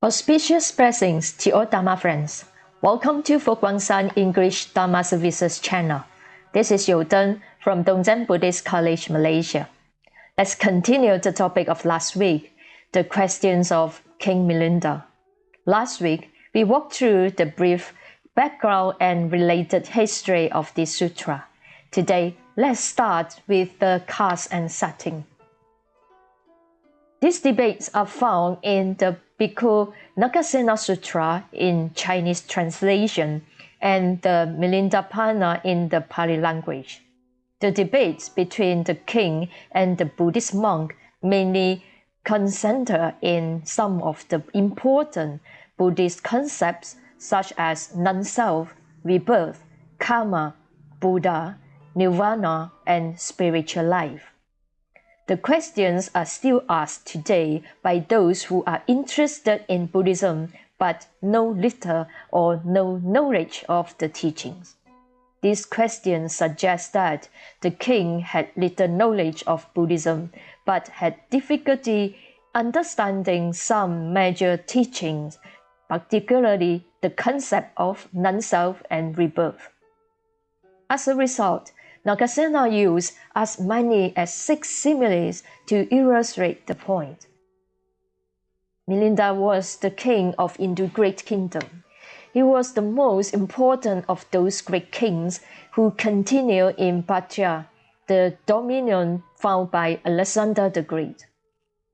Auspicious blessings to all Dharma friends. Welcome to Guang English Dharma Services channel. This is Deng from Indian Buddhist College, Malaysia. Let's continue the topic of last week, the questions of King Milinda. Last week, we walked through the brief background and related history of this sutra. Today, let's start with the cause and setting. These debates are found in the Bhikkhu Nagasena Sutra in Chinese translation and the Milinda Panha in the Pali language. The debates between the king and the Buddhist monk mainly concentrate in some of the important Buddhist concepts such as non-self, rebirth, karma, Buddha, nirvana, and spiritual life. The questions are still asked today by those who are interested in Buddhism but know little or no knowledge of the teachings. These questions suggest that the king had little knowledge of Buddhism but had difficulty understanding some major teachings, particularly the concept of non-self and rebirth. As a result, Nagasena used as many as 6 similes to illustrate the point. Milinda was the king of the Greek Kingdom. He was the most important of those Greek kings who continued in Bactria, the dominion found by Alexander the Great.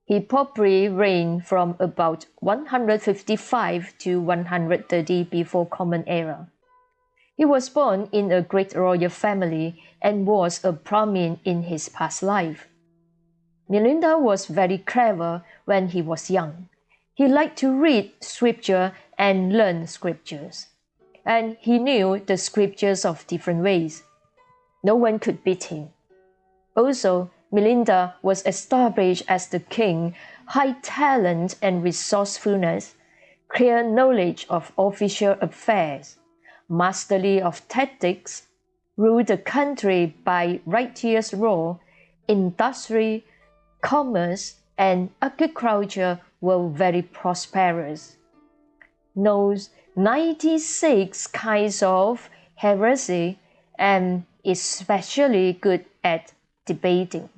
He probably reigned from about 155 to 130 before Common Era. He was born in a great royal family and was a Brahmin in his past life. Milinda was very clever when he was young. He liked to read scripture and learn scriptures. And he knew the scriptures of different ways. No one could beat him. Also, Milinda was established as the king, high talent and resourcefulness, clear knowledge of official affairs, mastery of tactics, ruled the country by righteous law, industry, commerce, and agriculture were very prosperous. Knows 96 kinds of heresy and is especially good at debating.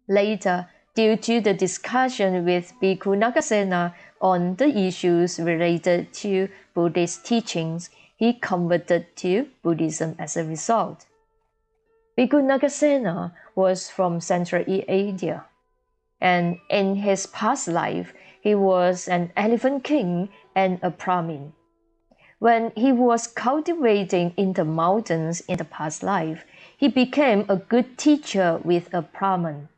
Later, due to the discussion with Bhikkhu Nagasena on the issues related to Buddhist teachings, he converted to Buddhism as a result. Bhikkhu Nagasena was from Central Asia, and in his past life, he was an elephant king and a Brahmin. When he was cultivating in the mountains in the past life, he became a good teacher with a Brahmin.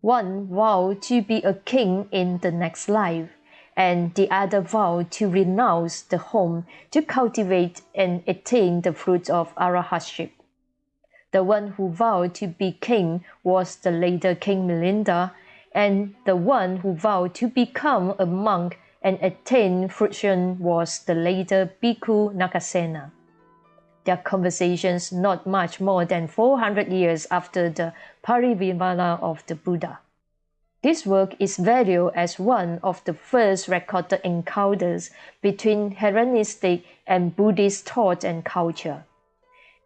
One vowed to be a king in the next life, and the other vowed to renounce the home to cultivate and attain the fruits of arahatship. The one who vowed to be king was the later King Milinda, and the one who vowed to become a monk and attain fruition was the later Bhikkhu Nagasena. Their conversations not much more than 400 years after the Parinibbana of the Buddha. This work is valued as one of the first recorded encounters between Hellenistic and Buddhist thought and culture.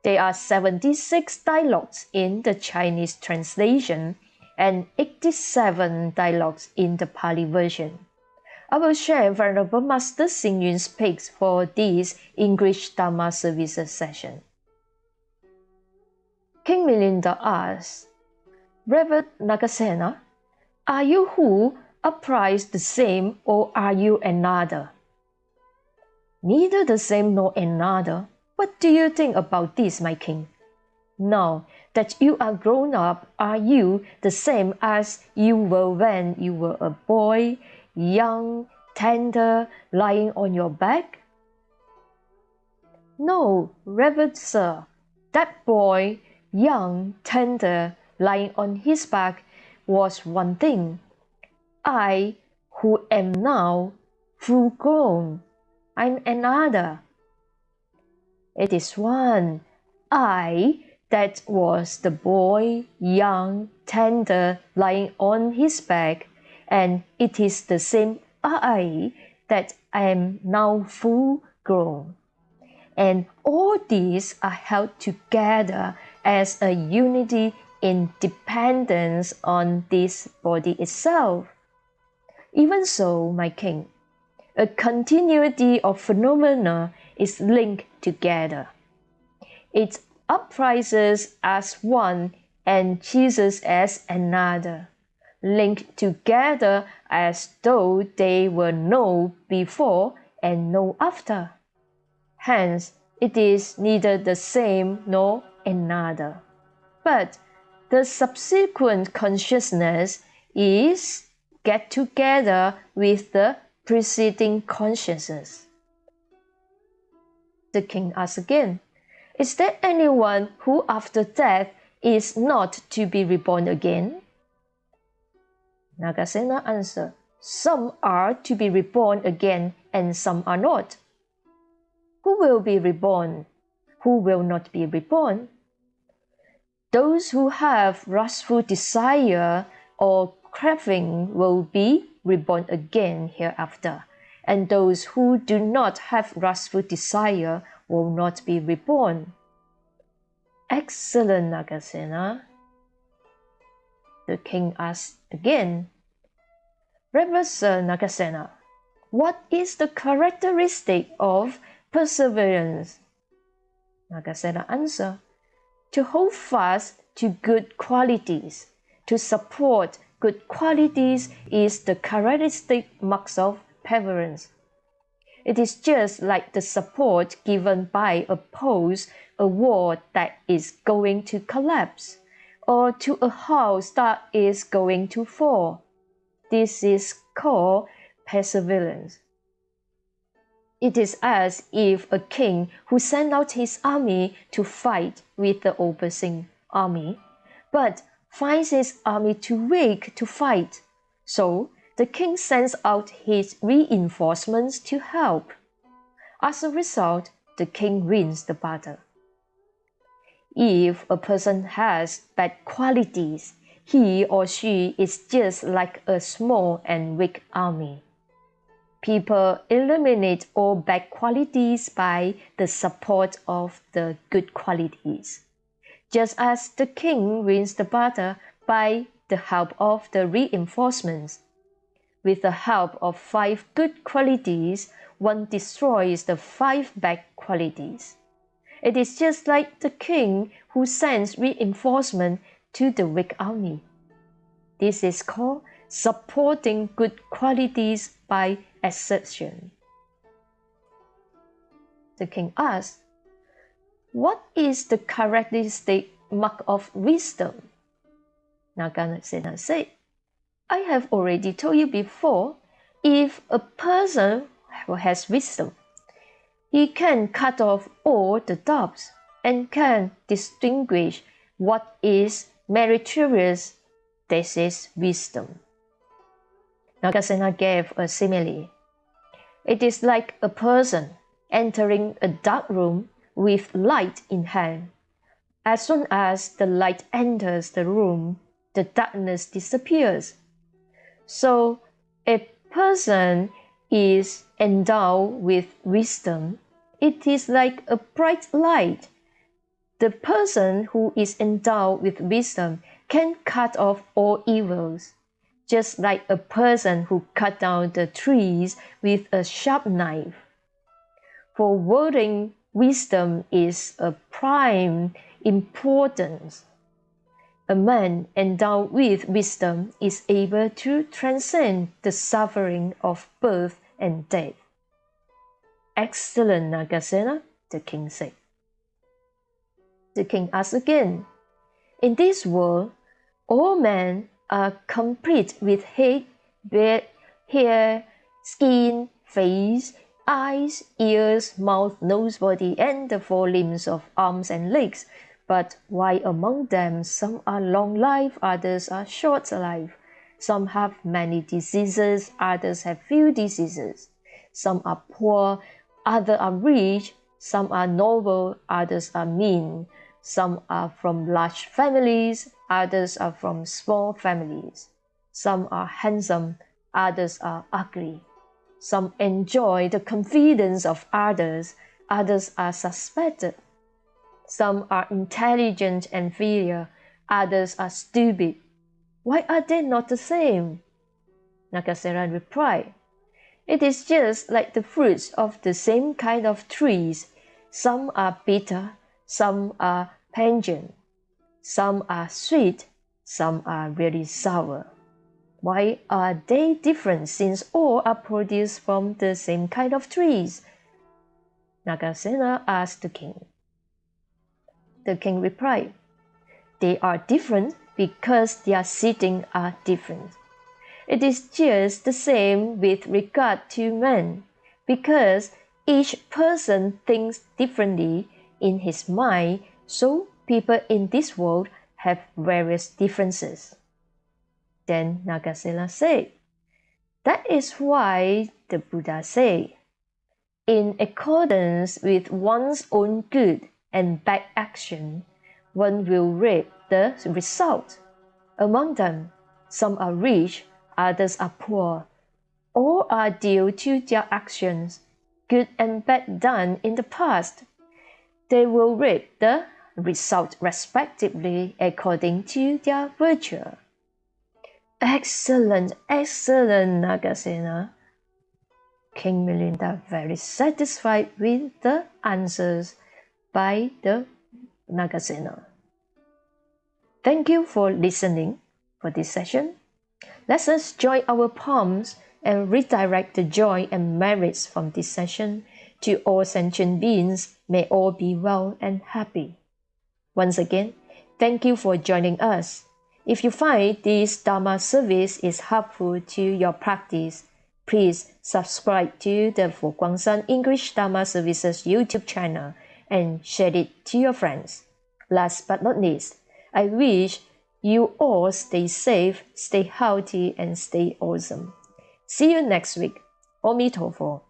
There are 76 dialogues in the Chinese translation and 87 dialogues in the Pali version. I will share Venerable Master Xingyun's picks for this English Dharma Services session. King Milinda asks, Reverend Nagasena, are you who applies the same or are you another? Neither the same nor another. What do you think about this, my king? Now that you are grown up, are you the same as you were when you were a boy, young, tender, lying on your back? No, Reverend Sir, that boy, young, tender, lying on his back was one thing. I, who am now full grown, I'm another. It is one. I, that was the boy, young, tender, lying on his back, and it is the same are I that I am now full grown? And all these are held together as a unity in dependence on this body itself. Even so, my king, a continuity of phenomena is linked together. It uprises as one and ceases as another, linked together as though they were no before and no after. Hence, it is neither the same nor another, but the subsequent consciousness is get together with the preceding consciousness. The king asks again, is there anyone who after death is not to be reborn again? Nagasena answered, some are to be reborn again and some are not. Who will be reborn? Who will not be reborn? Those who have lustful desire or craving will be reborn again hereafter, and those who do not have lustful desire will not be reborn. Excellent, Nagasena. The king asked again, Reverend Nagasena, what is the characteristic of perseverance? Nagasena answered, to hold fast to good qualities, to support good qualities is the characteristic marks of perseverance. It is just like the support given by a post, a wall that is going to collapse, or to a house that is going to fall. This is called perseverance. It is as if a king who sent out his army to fight with the opposing army, but finds his army too weak to fight. So the king sends out his reinforcements to help. As a result, the king wins the battle. If a person has bad qualities, he or she is just like a small and weak army. People eliminate all bad qualities by the support of the good qualities, just as the king wins the battle by the help of the reinforcements. With the help of 5 good qualities, one destroys the 5 bad qualities. It is just like the king who sends reinforcement to the weak army. This is called supporting good qualities by exertion. The king asked, what is the characteristic mark of wisdom? Nagasena said, I have already told you before, if a person has wisdom, he can cut off all the doubts and can distinguish what is meritorious. This is wisdom. Nagasena gave a simile. It is like a person entering a dark room with light in hand. As soon as the light enters the room, the darkness disappears. So, a person is endowed with wisdom. It is like a bright light. The person who is endowed with wisdom can cut off all evils, just like a person who cut down the trees with a sharp knife. For wielding wisdom is of prime importance. A man endowed with wisdom is able to transcend the suffering of birth and death. Excellent, Nagasena, the king said. The king asked again, in this world, all men are complete with head, beard, hair, skin, face, eyes, ears, mouth, nose, body, and the 4 limbs of arms and legs. But why among them some are long-lived, others are short-lived? Some have many diseases, others have few diseases. Some are poor, others are rich. Some are noble, others are mean. Some are from large families, others are from small families. Some are handsome, others are ugly. Some enjoy the confidence of others, others are suspected. Some are intelligent and filial, others are stupid. Why are they not the same? Nagasena replied, it is just like the fruits of the same kind of trees. Some are bitter, some are pungent, some are sweet, some are really sour. Why are they different since all are produced from the same kind of trees? Nagasena asked the king. The king replied, they are different because their seedings are different. It is just the same with regard to men, because each person thinks differently in his mind, so people in this world have various differences. Then Nagasena said, that is why the Buddha said, in accordance with one's own good and bad action, one will reap the result. Among them, some are rich, others are poor. All are due to their actions, good and bad done in the past. They will reap the result respectively according to their virtue. Excellent, excellent, Nagasena. King Milinda very satisfied with the answers by the Nagasena. Thank you for listening for this session. Let us join our palms and redirect the joy and merits from this session to all sentient beings. May all be well and happy. Once again, thank you for joining us. If you find this Dharma service is helpful to your practice, please subscribe to the Guang English Dharma Services YouTube channel and share it to your friends. Last but not least, I wish you all stay safe, stay healthy, and stay awesome. See you next week. Amitofo.